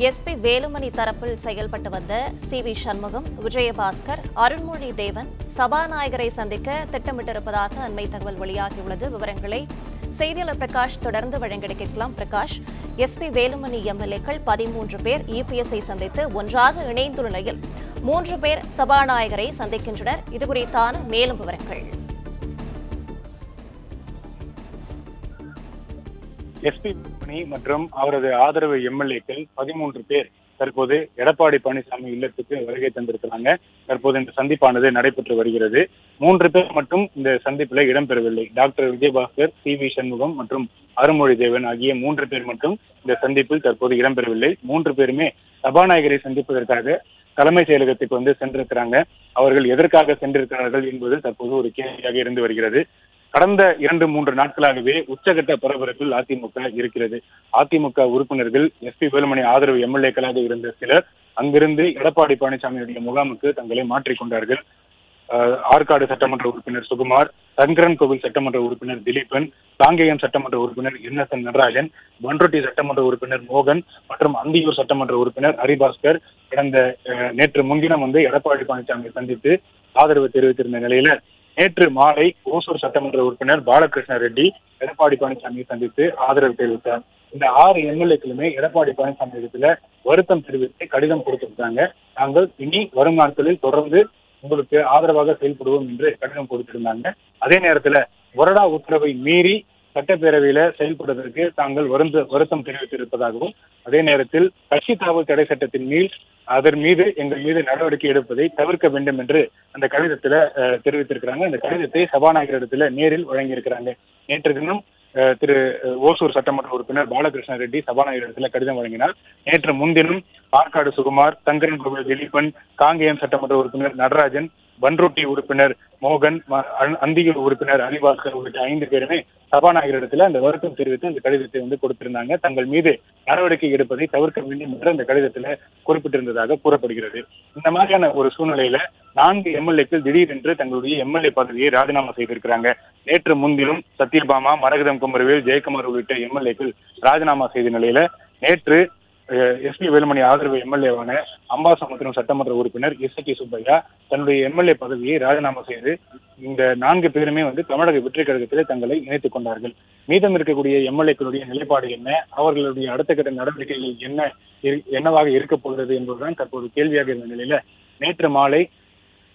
SP Velumani தரப்பில் செயல்பட்டு வந்த சி.வி. சண்முகம், விஜயபாஸ்கர், அருண்மொழி தேவன் சபாநாயகரை சந்திக்க திட்டமிட்டிருப்பதாக அண்மை தகவல் வெளியாகியுள்ளது. விவரங்களை செய்தியாளர் பிரகாஷ் தொடர்ந்து வழங்கிட கேட்கலாம். பிரகாஷ், எஸ்பி வேலுமணி எம்எல்ஏக்கள் 13 பேர் இபிஎஸ்ஐ சந்தித்து ஒன்றாக இணைந்துள்ள நிலையில் 3 பேர் சபாநாயகரை சந்திக்கின்றனர். இதுகுறித்தான மேலும் விவரங்கள். எஸ்பி வேலுமணி மற்றும் அவரது ஆதரவு எம்எல்ஏக்கள் 13 பேர் தற்போது எடப்பாடி பழனிசாமி இல்லத்துக்கு வருகை தந்திருக்கிறாங்க. தற்போது இந்த சந்திப்பானது நடைபெற்று வருகிறது. 3 பேர் மட்டும் இந்த சந்திப்பில் இடம்பெறவில்லை. Doctor Vijayabaskar, CV. சண்முகம் மற்றும் அருண்மொழி தேவன் ஆகிய 3 பேர் மட்டும் இந்த சந்திப்பில் தற்போது இடம்பெறவில்லை. 3 பேருமே சபாநாயகரை சந்திப்பதற்காக தலைமை செயலகத்துக்கு சென்றிருக்கிறாங்க. அவர்கள் எதற்காக சென்றிருக்கிறார்கள் என்பது தற்போது ஒரு கேள்வியாக இருந்து வருகிறது. கடந்த 2-3 நாட்களாகவே உச்சகட்ட பரபரப்பில் அதிமுக இருக்கிறது. அதிமுக உறுப்பினர்கள் எஸ்பி வேலுமணி ஆதரவு எம்எல்ஏக்களாக இருந்த சிலர் அங்கிருந்து எடப்பாடி பழனிசாமியுடைய முகாமுக்கு தங்களை மாற்றிக்கொண்டார்கள். ஆற்காடு சட்டமன்ற உறுப்பினர் சுகுமார், சங்கரன் கோவில் சட்டமன்ற உறுப்பினர் திலீபன், காங்கேயம் சட்டமன்ற உறுப்பினர் என்.எஸ்.என். நடராஜன், பண்ருட்டி சட்டமன்ற உறுப்பினர் மோகன் மற்றும் அந்தியூர் சட்டமன்ற உறுப்பினர் ஹரிபாஸ்கர் நேற்று முன்தினம் எடப்பாடி பழனிசாமியை சந்தித்து ஆதரவு தெரிவித்திருந்த நிலையில நேற்று மாலை ஓசூர் சட்டமன்ற உறுப்பினர் பாலகிருஷ்ண ரெட்டி எடப்பாடி பழனிசாமியை சந்தித்து ஆதரவு தெரிவித்தார். இந்த 6 எம்எல்ஏக்களுமே எடப்பாடி பழனிசாமி இடத்துல வருத்தம் தெரிவித்து கடிதம் கொடுத்திருக்காங்க. நாங்கள் இனி வரும் நாட்களில் தொடர்ந்து உங்களுக்கு ஆதரவாக செயல்படுவோம் என்று கடிதம் கொடுத்திருந்தாங்க. அதே நேரத்துல கொறடா உத்தரவை மீறி சட்டப்பேரவையில செயல்படுவதற்கு தாங்கள் வருத்தம் தெரிவித்திருப்பதாகவும், அதே நேரத்தில் கட்சி தாவல் தடை சட்டத்தின் அதன் மீது எங்கள் மீது நடவடிக்கை எடுப்பதை தவிர்க்க வேண்டும் என்று அந்த கடிதத்துல தெரிவித்திருக்கிறாங்க. அந்த கடிதத்தை சபாநாயகரிடத்துல நேரில் வழங்கியிருக்கிறாங்க. நேற்று தினம் திரு ஓசூர் சட்டமன்ற உறுப்பினர் பாலகிருஷ்ண ரெட்டி சபாநாயகரிடத்துல கடிதம் வழங்கினார். நேற்று முன்தினம் ஆற்காடு சுகுமார், சங்கரன் கோவில் திலீபன், காங்கேயம் சட்டமன்ற உறுப்பினர் நடராஜன், பன்ருட்டி உறுப்பினர் மோகன், அந்தியூர் உறுப்பினர் ஹரிபாஸ்கர் உள்ளிட்ட 5 பேருமே சபாநாயகரிடத்துல அந்த வருத்தம் தெரிவித்து அந்த கடிதத்தை கொடுத்திருந்தாங்க. தங்கள் மீது நடவடிக்கை எடுப்பதை தவிர்க்க வேண்டும் என்று அந்த கடிதத்துல குறிப்பிட்டிருந்ததாக கூறப்படுகிறது. இந்த மாதிரியான ஒரு சூழ்நிலையில 4 எம்எல்ஏக்கள் திடீரென்று தங்களுடைய எம்எல்ஏ பதவியை ராஜினாமா செய்திருக்கிறாங்க. நேற்று முன்தினம் சத்யபாமா, மரகதம் குமரவேல், ஜெயக்குமார் உள்ளிட்ட எம்எல்ஏக்கள் ராஜினாமா செய்த நிலையில நேற்று எஸ்பி வேலுமணி ஆதரவு எம்எல்ஏவான அம்பாசமுத்திரம் சட்டமன்ற உறுப்பினர் எஸ்.கே. சுப்பையா தன்னுடைய எம்எல்ஏ பதவியை ராஜினாமா செய்து இந்த 4 பேருமே தமிழக வெற்றி கழகத்திலே தங்களை இணைத்துக் கொண்டார்கள். மீதம் இருக்கக்கூடிய எம்எல்ஏக்களுடைய நிலைப்பாடு என்ன, அவர்களுடைய அடுத்த கட்ட நடவடிக்கைகள் என்னவாக இருக்க போகிறது என்பதுதான் தற்போது கேள்வியாக இருந்த நிலையில நேற்று மாலை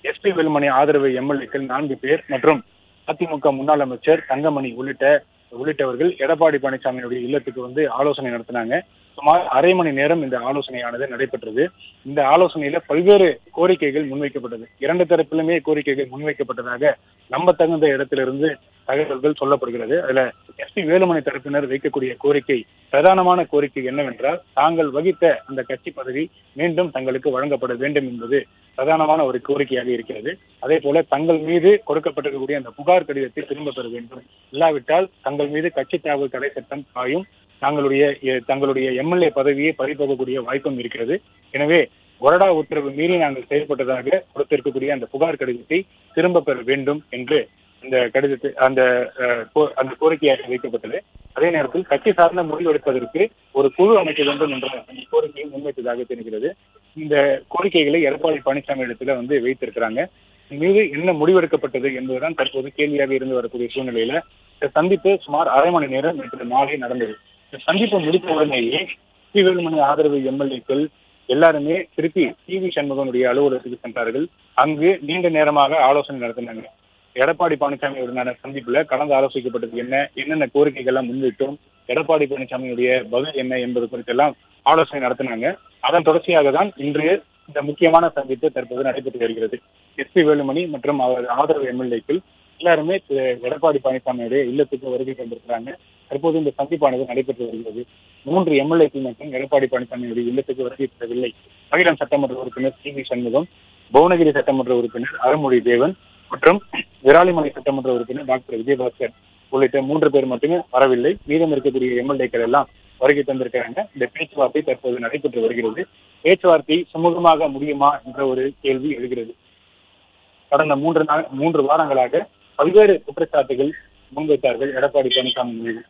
எஸ்பி வேலுமணி ஆதரவு எம்எல்ஏக்கள் 4 பேர் மற்றும் அதிமுக முன்னாள் அமைச்சர் தங்கமணி உள்ளிட்டவர்கள் எடப்பாடி பழனிசாமியுடைய இல்லத்துக்கு ஆலோசனை நடத்தினாங்க. சுமார் அரை மணி நேரம் இந்த ஆலோசனையானது நடைபெற்றது. இந்த ஆலோசனையில பல்வேறு கோரிக்கைகள் முன்வைக்கப்பட்டது. 2 தரப்பிலுமே கோரிக்கைகள் முன்வைக்கப்பட்டதாக நம்பத்தகுந்த இடத்திலிருந்து தகவல்கள் சொல்லப்படுகிறது. அதுல எஸ்பி வேலுமணி தரப்பினர் வைக்கக்கூடிய பிரதானமான கோரிக்கை என்னவென்றால், தாங்கள் வகித்த அந்த கட்சி பதவி மீண்டும் தங்களுக்கு வழங்கப்பட வேண்டும் என்பது பிரதானமான ஒரு கோரிக்கையாக இருக்கிறது. அதே போல தங்கள் மீது கொடுக்கப்பட்டிருக்கக்கூடிய அந்த புகார் கடிதத்தை திரும்ப பெற வேண்டும். இல்லாவிட்டால் தங்கள் மீது கட்சி தாவல் தடை சட்டம் பாயும், தங்களுடைய எம்எல்ஏ பதவியை பறிபோகக்கூடிய வாய்ப்பும் இருக்கிறது. எனவே கொறடா உத்தரவு மீறி நாங்கள் செயல்பட்டதாக கொடுத்திருக்கக்கூடிய அந்த புகார் கடிதத்தை திரும்ப பெற வேண்டும் என்று இந்த கடிதத்தை அந்த கோரிக்கையாக வைக்கப்பட்டது. அதே நேரத்தில் கட்சி சார்ந்த முடிவெடுப்பதற்கு ஒரு குழு அமைக்க வேண்டும் என்ற கோரிக்கையை முன்வைத்ததாக தெரிகிறது. இந்த கோரிக்கைகளை எடப்பாடி பழனிசாமி இடத்துல வைத்திருக்கிறாங்க. மீது என்ன முடிவெடுக்கப்பட்டது என்பதுதான் தற்போது கேள்வியாக இருந்து வரக்கூடிய சூழ்நிலையில இந்த சந்திப்பு சுமார் அரை மணி நேரம் நேற்று மாலை நடந்தது. இந்த சந்திப்பு முடித்த உடனேயே சி. வேலுமணி ஆதரவு எம்எல்ஏக்கள் எல்லாருமே திருப்பி சி.வி. சண்முகனுடைய அலுவலகத்துக்கு சென்றார்கள். அங்கு நீண்ட நேரமாக ஆலோசனை நடத்தினாங்க. எடப்பாடி பழனிசாமியுடனான சந்திப்புல கலந்து ஆலோசிக்கப்பட்டது என்னென்ன கோரிக்கைகள்லாம் முன்வைத்தோம், எடப்பாடி பழனிசாமியுடைய பதில் என்ன என்பது குறித்தெல்லாம் ஆலோசனை நடத்தினாங்க. அதன் தொடர்ச்சியாக தான் இன்று இந்த முக்கியமான சந்திப்பு தற்போது நடைபெற்று வருகிறது. எஸ்பி வேலுமணி மற்றும் அவர் ஆதரவு எம்எல்ஏக்கள் எல்லாருமே எடப்பாடி பழனிசாமியுடைய இல்லத்துக்கு வருகை தந்திருக்கிறாங்க. தற்போது இந்த சந்திப்பானது நடைபெற்று வருகிறது. 3 எம்எல்ஏக்கள் மட்டும் எடப்பாடி பழனிசாமியுடைய இல்லத்துக்கு வருகை தரவில்லை. மகிழம் சட்டமன்ற உறுப்பினர் சி.வி. சண்முகம், புவனகிரி சட்டமன்ற உறுப்பினர் அருண்மொழி தேவன் மற்றும் விராலிமலை சட்டமன்ற உறுப்பினர் டாக்டர் விஜயபாஸ்கர் உள்ளிட்ட 3 பேர் மட்டுமே வரவில்லை. மீதம் இருக்கக்கூடிய எம்எல்ஏக்கள் எல்லாம் வருகை தந்திருக்கிறாங்க. இந்த பேச்சுவார்த்தை தற்போது நடைபெற்று வருகிறது. பேச்சுவார்த்தை சுமூகமாக முடியுமா என்ற ஒரு கேள்வி எழுகிறது. கடந்த 3 வாரங்களாக பல்வேறு குற்றச்சாட்டுகள் முன்வைத்தார்கள் எடப்பாடி பழனிசாமி மீது.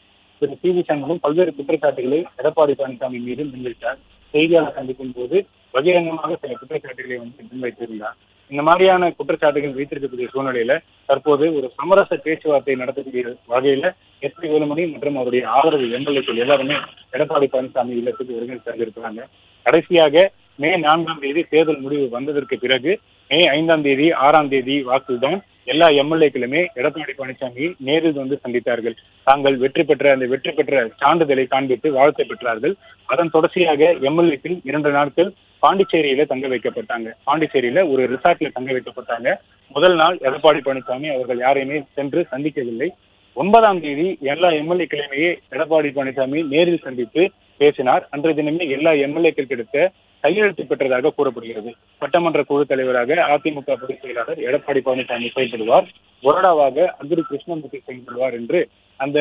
திரு சி.வி. சண்முகம் பல்வேறு குற்றச்சாட்டுகளை எடப்பாடி பழனிசாமி மீது முன்வைத்தார். செய்தியாளர் சந்திக்கும் போது பகிரங்கமாக சில குற்றச்சாட்டுகளை முன்வைத்திருந்தார். இந்த மாதிரியான குற்றச்சாட்டுகள் வைத்திருக்கக்கூடிய சூழ்நிலையில தற்போது ஒரு சமரச பேச்சுவார்த்தை நடத்தக்கூடிய வகையில எஸ்.பி. வேலுமணி மற்றும் அவருடைய ஆதரவு எம்எல்ஏக்கள் எல்லாருமே எடப்பாடி பழனிசாமி இல்லத்துக்கு வருகை தந்திருக்கிறாங்க. கடைசியாக மே 4ஆம் தேதி தேர்தல் முடிவு வந்ததற்கு பிறகு மே 5ஆம் தேதி 6ஆம் தேதி வாக்குதான் எல்லா எம்எல்ஏக்களுமே எடப்பாடி பழனிசாமியை நேரில் சந்தித்தார்கள். தாங்கள் வெற்றி பெற்ற சான்றிதழை காண்பித்து வாழ்த்து பெற்றார்கள். அதன் தொடர்ச்சியாக எம்எல்ஏக்கள் 2 நாட்கள் பாண்டிச்சேரியில தங்க வைக்கப்பட்டாங்க. பாண்டிச்சேரியில ஒரு ரிசார்ட்ல தங்க வைக்கப்பட்டாங்க. முதல் நாள் எடப்பாடி பழனிசாமி அவர்கள் யாரையுமே சென்று சந்திக்கவில்லை. 9ஆம் தேதி எல்லா எம்எல்ஏக்களையுமே எடப்பாடி பழனிசாமி நேரில் சந்தித்து பேசினார். அன்றைய தினமே எல்லா எம்எல்ஏக்கள் கிடைத்த கையெழுத்து பெற்றதாக கூறப்படுகிறது. சட்டமன்ற குழு தலைவராக அதிமுக பொதுச் செயலாளர் எடப்பாடி பழனிசாமி செயல்படுவார், கொறடாவாக அக்ரி கிருஷ்ணமூர்த்தி செயல்படுவார் என்று அந்த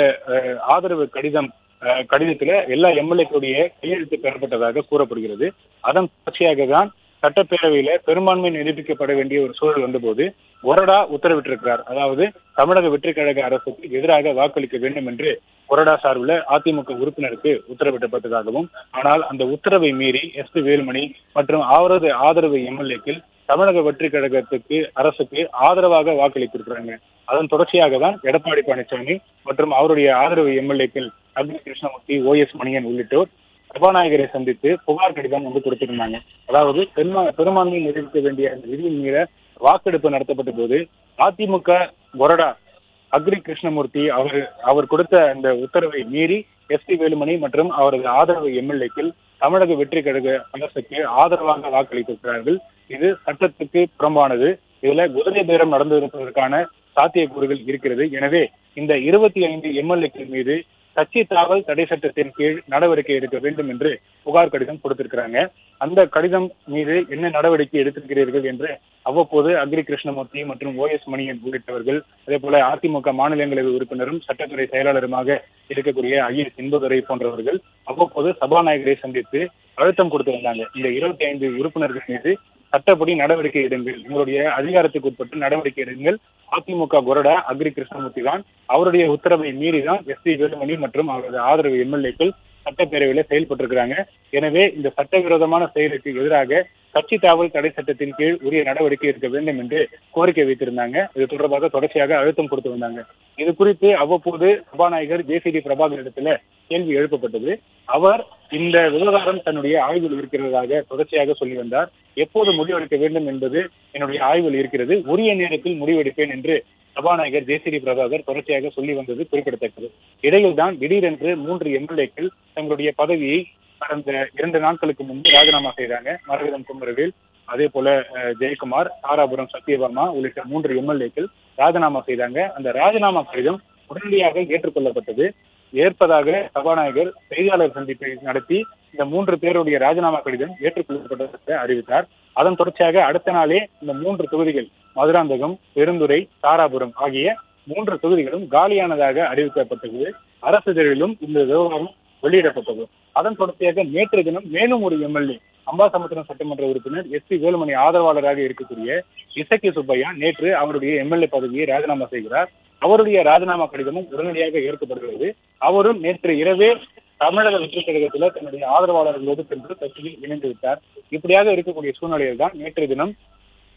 ஆதரவு கடிதத்துல எல்லா எம்எல்ஏக்களுடைய கையெழுத்து பெறப்பட்டதாக கூறப்படுகிறது. அதன் தொடர்ச்சியாக தான் சட்டப்பேரவையில பெரும்பான்மை நிரூபிக்கப்பட வேண்டிய ஒரு சூழல் வந்தபோது கொறடா உத்தரவிட்டிருக்கிறார். அதாவது தமிழக வெற்றி கழக அரசுக்கு எதிராக வாக்களிக்க வேண்டும் என்று கொறடா சார்பில் அதிமுக உறுப்பினருக்கு உத்தரவிடப்பட்டதாகவும், ஆனால் அந்த உத்தரவை மீறி எஸ்.பி. வேலுமணி மற்றும் அவரது ஆதரவு எம்எல்ஏக்கள் தமிழக வெற்றி கழகத்துக்கு அரசுக்கு ஆதரவாக வாக்களித்திருக்கிறாங்க. அதன் தொடர்ச்சியாக தான் எடப்பாடி பழனிசாமி மற்றும் அவருடைய ஆதரவு எம்எல்ஏக்கள் அக்னி கிருஷ்ணமூர்த்தி, ஓ.எஸ். மணியன் உள்ளிட்டோர் சபாநாயகரை சந்தித்து புகார் கடிதம் கொடுத்திருந்தாங்க. அதாவது பெரும்பான்மை நிரூபிக்க வேண்டிய அந்த விதியின் மீற வாக்கெடுப்பு நடத்தப்பட்ட போது அதிமுக கொறடா அக்ரி கிருஷ்ணமூர்த்தி அவர் கொடுத்த அந்த உத்தரவை மீறி எஸ்.பி. வேலுமணி மற்றும் அவரது ஆதரவு எம்எல்ஏக்கள் தமிழக வெற்றி கழக அரசுக்கு ஆதரவாக வாக்களித்திருக்கிறார்கள். இது சட்டத்துக்கு புறம்பானது. இதுல குதிரை பேரம் நடந்திருப்பதற்கான சாத்தியக்கூறுகள் இருக்கிறது. எனவே இந்த 25 எம்எல்ஏக்கள் மீது கட்சி தாவல் தடை சட்டத்தின் கீழ் நடவடிக்கை எடுக்க வேண்டும் என்று புகார் கடிதம் கொடுத்திருக்கிறாங்க. அந்த கடிதம் மீது என்ன நடவடிக்கை எடுத்திருக்கிறீர்கள் என்று அவ்வப்போது அக்ரி கிருஷ்ணமூர்த்தி மற்றும் ஓ.எஸ். மணியன் உள்ளிட்டவர்கள், அதே போல அதிமுக மாநிலங்களவை உறுப்பினரும் சட்டத்துறை செயலாளருமாக இருக்கக்கூடிய ஐ.எஸ். இன்பதுரை போன்றவர்கள் அவ்வப்போது சபாநாயகரை சந்தித்து அழுத்தம் கொடுத்து வந்தாங்க. இந்த 25 உறுப்பினர்கள் மீது சட்டப்படி நடவடிக்கை எடுங்கள், உங்களுடைய அதிகாரத்துக்கு உட்பட்டு நடவடிக்கை எடுங்கள். அதிமுக கொறடா அக்ரி கிருஷ்ணமூர்த்தி தான் அவருடைய உத்தரவை மீறிதான் எஸ்.பி. வேலுமணி மற்றும் அவரது ஆதரவு எம்எல்ஏக்கள் சட்டப்பேரவையில செயல்பட்டிருக்கிறாங்க. எனவே இந்த சட்டவிரோதமான செயலுக்கு எதிராக கட்சி தாவல் தடை சட்டத்தின் கீழ் உரிய நடவடிக்கை எடுக்க வேண்டும் என்று கோரிக்கை வைத்திருந்தாங்க. இது தொடர்பாக தொடர்ச்சியாக அழுத்தம் கொடுத்து வந்தாங்க. இது குறித்து அவ்வப்போது சபாநாயகர் ஜே.சி.டி. பிரபாகர் இடத்துல கேள்வி எழுப்பப்பட்டது. அவர் இந்த விவகாரம் தன்னுடைய ஆய்வில் இருக்கிறதாக தொடர்ச்சியாக சொல்லி வந்தார். எப்போது முடிவெடுக்க வேண்டும் என்பது என்னுடைய ஆய்வில் இருக்கிறது, உரிய நேரத்தில் முடிவெடுப்பேன் என்று சபாநாயகர் ஜே.சி.டி. பிரபாகர் தொடர்ச்சியாக சொல்லி வந்தது குறிப்பிடத்தக்கது. இடையில் தான் திடீரென்று 3 எம்எல்ஏக்கள் தங்களுடைய பதவியை கடந்த 2 நாட்களுக்கு முன்பு ராஜினாமா செய்தாங்க. மரகதம் குமரவேல், அதே போல ஜெயக்குமார், தாராபுரம் சத்யபாமா உள்ளிட்ட 3 எம்எல்ஏக்கள் ராஜினாமா செய்தாங்க. அந்த ராஜினாமா கடிதம் உடனடியாக ஏற்றுக்கொள்ளப்பட்டது. ஏற்பதாக சபாநாயகர் செய்தியாளர் சந்திப்பை நடத்தி இந்த 3 பேருடைய ராஜினாமா கடிதம் ஏற்றுக்கொள்ளப்பட்டதாக அறிவித்தார். அதன் தொடர்ச்சியாக அடுத்த நாளே இந்த 3 தொகுதிகள் மதுராந்தகம், பெருந்துறை, தாராபுரம் ஆகிய 3 தொகுதிகளும் காலியானதாக அறிவிக்கப்பட்டது. அரசிதழிலும் இந்த விவகாரம் வெளியிடப்பட்டது. அதன் தொடர்ச்சியாக நேற்று தினம் மேலும் ஒரு எம்எல்ஏ, அம்பாசமுத்திரம் சட்டமன்ற உறுப்பினர் எஸ்.பி. வேலுமணி ஆதரவாளராக இருக்கக்கூடிய இசக்கி சுப்பையா நேற்று அவருடைய எம்எல்ஏ பதவியை ராஜினாமா செய்கிறார். அவருடைய ராஜினாமா கடிதமும் உடனடியாக ஏற்கப்படுகிறது. அவரும் நேற்று இரவே தமிழக வெற்றி கழகத்துல தன்னுடைய ஆதரவாளர்களோடு சென்று கட்சியில் இணைந்து விட்டார். இப்படியாக இருக்கக்கூடிய சூழ்நிலையில் தான் நேற்று தினம்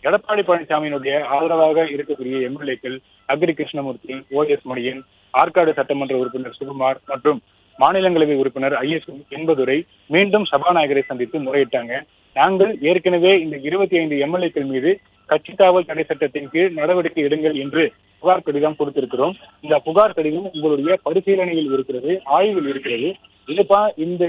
எடப்பாடி பழனிசாமியினுடைய ஆதரவாக இருக்கக்கூடிய எம்எல்ஏக்கள் அக்ரி கிருஷ்ணமூர்த்தி, ஓ.எஸ். மணியன், ஆற்காடு சட்டமன்ற உறுப்பினர் சுகுமார் மற்றும் மாநிலங்களவை உறுப்பினர் ஐ.எஸ். இன்பதுரை மீண்டும் சபாநாயகரை சந்தித்து முறையிட்டாங்க. நாங்கள் ஏற்கனவே இந்த 25 எம்எல்ஏக்கள் மீது கட்சி தாவல் தடை சட்டத்தின் கீழ் நடவடிக்கை எடுங்கள் என்று புகார் கடிதம் கொடுத்திருக்கிறோம். இந்த புகார் கடிதம் உங்களுடைய பரிசீலனையில் இருக்கிறது, ஆய்வில் இருக்கிறது.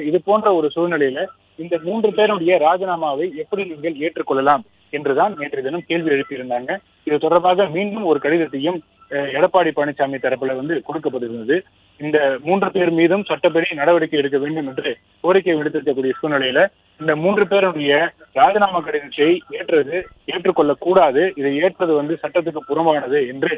இது போன்ற ஒரு சூழ்நிலையில இந்த 3 பேருடைய ராஜினாமாவை எப்படி நீங்கள் ஏற்றுக்கொள்ளலாம் என்றுதான் நேற்று தினம் கேள்வி எழுப்பியிருந்தாங்க. இது தொடர்பாக மீண்டும் ஒரு கடிதத்தையும் எடப்பாடி பழனிசாமி தரப்புல கொடுக்கப்பட்டிருந்தது. இந்த 3 பேர் மீதும் சட்டப்படி நடவடிக்கை எடுக்க வேண்டும் என்று கோரிக்கை விடுத்திருக்கக்கூடிய சூழ்நிலையில இந்த 3 பேருடைய ராஜினாமா கடிதத்தை ஏற்றுக்கொள்ளக் கூடாது, இதை ஏற்பது சட்டத்துக்கு புறம்பானது என்று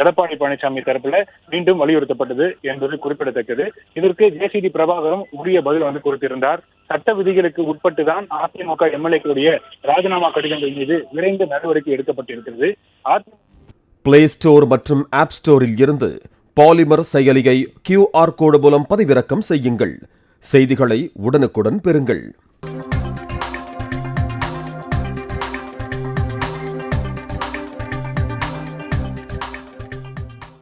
எடப்பாடி பழனிசாமி தரப்புல மீண்டும் வலியுறுத்தப்பட்டது என்பது குறிப்பிடத்தக்கது. இதற்கு ஜே.சி.டி. பிரபாகரும் உரிய பதில் கொடுத்திருந்தார். சட்ட விதிகளுக்கு உட்பட்டுதான் அதிமுக எம்எல்ஏக்களுடைய ராஜினாமா கடிதங்கள் மீது விரைந்து நடவடிக்கை எடுக்கப்பட்டிருக்கிறது. பிளே ஸ்டோர் மற்றும் ஆப் ஸ்டோரில் இருந்து பாலிமர் செயலியை QR கோடு மூலம் பதிவிறக்கம் செய்யுங்கள். செய்திகளை உடனுக்குடன் பெறுங்கள்.